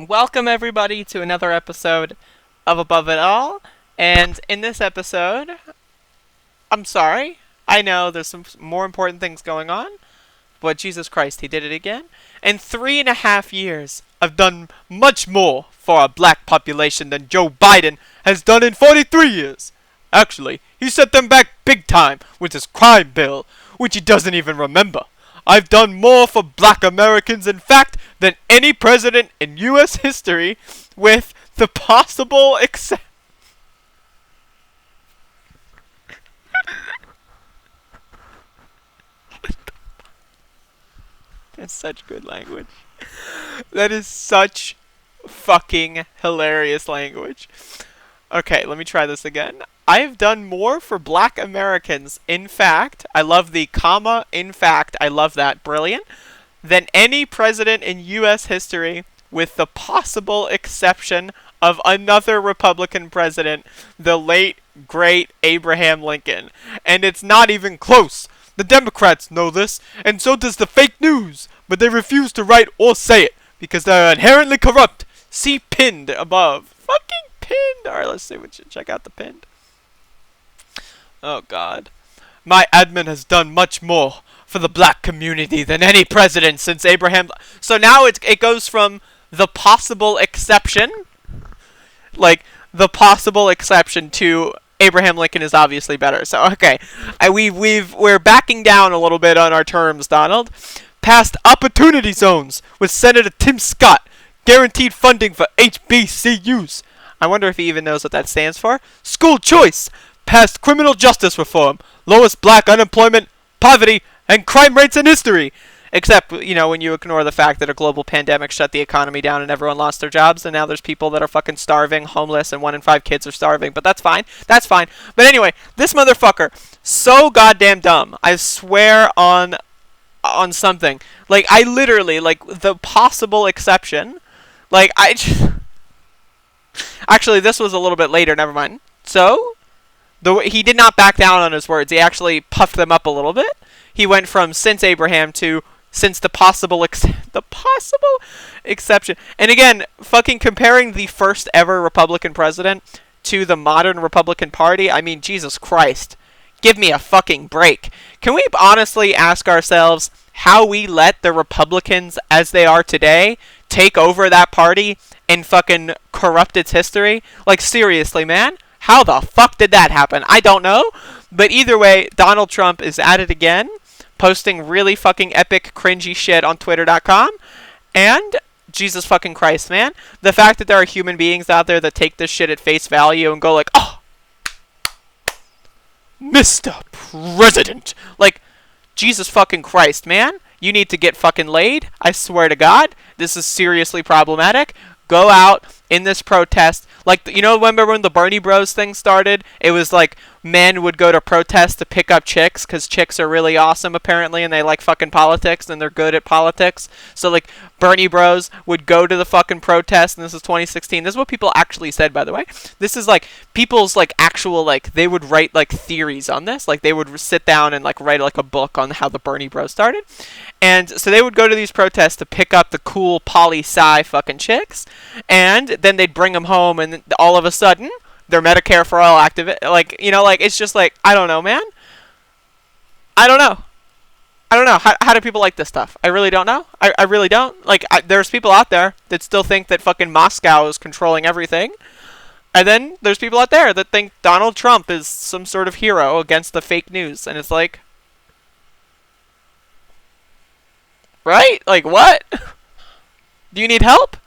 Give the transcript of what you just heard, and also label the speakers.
Speaker 1: Welcome everybody to another episode of Above It All. And in this episode, I'm sorry. I know there's some more important things going on, but Jesus Christ, he did it again. In 3.5 years, I've done much more for our black population than Joe Biden has done in 43 years. Actually, he set them back big time with his crime bill, which he doesn't even remember. I've done more for black Americans, in fact, than any president in U.S. history, with the possible exception. That's such good language. That is such fucking hilarious language. Okay, let me try this again. I have done more for black Americans, in fact, I love the comma, in fact, I love that, brilliant, than any president in U.S. history, with the possible exception of another Republican president, the late, great Abraham Lincoln. And it's not even close. The Democrats know this, and so does the fake news, but they refuse to write or say it, because they're inherently corrupt. See pinned above. Fucking pinned. Alright, let's see what you check out the pinned. Oh god. My admin has done much more for the black community than any president since Abraham. So now it goes from the possible exception, like the possible exception, to Abraham Lincoln is obviously better. So okay, we're backing down a little bit on our terms, Donald. Passed opportunity zones with Senator Tim Scott. Guaranteed funding for HBCUs. I wonder if he even knows what that stands for. School choice. Passed criminal justice reform. Lowest black unemployment, poverty, and crime rates in history. Except, you know, when you ignore the fact that a global pandemic shut the economy down and everyone lost their jobs, and now there's people that are fucking starving, homeless, and 1 in 5 kids are starving. But that's fine. That's fine. But anyway, this motherfucker, so goddamn dumb. I swear on something. Like, I literally, like, the possible exception, like, actually, this was a little bit later, never mind. So, he did not back down on his words. He actually puffed them up a little bit. He went from since Abraham to since the possible exception. And again, fucking comparing the first ever Republican president to the modern Republican Party, I mean, Jesus Christ. Give me a fucking break. Can we honestly ask ourselves how we let the Republicans, as they are today, take over that party and fucking corrupt its history? Like, seriously, man? How the fuck did that happen? I don't know. But either way, Donald Trump is at it again, posting really fucking epic cringy shit on Twitter.com. And Jesus fucking Christ, man. The fact that there are human beings out there that take this shit at face value and go like, oh, Mr. President. Like, Jesus fucking Christ, man. You need to get fucking laid. I swear to God. This is seriously problematic. Go out in this protest. Like, you know, remember when the Bernie Bros thing started? It was like men would go to protest to pick up chicks because chicks are really awesome, apparently, and they like fucking politics, and they're good at politics. So, like, Bernie Bros would go to the fucking protest, and this is 2016. This is what people actually said, by the way. This is, like, people's, like, actual, like, they would write, like, theories on this. Like, they would sit down and, like, write, like, a book on how the Bernie Bros started. And so they would go to these protests to pick up the cool poli-sci fucking chicks, and then they'd bring them home, and all of a sudden, they're Medicare for all activist. Like, you know, like, it's just like, I don't know, man. I don't know. How do people like this stuff? I really don't know. I really don't. Like, there's people out there that still think that fucking Moscow is controlling everything. And then there's people out there that think Donald Trump is some sort of hero against the fake news. And it's like, right? Like, what? Do you need help?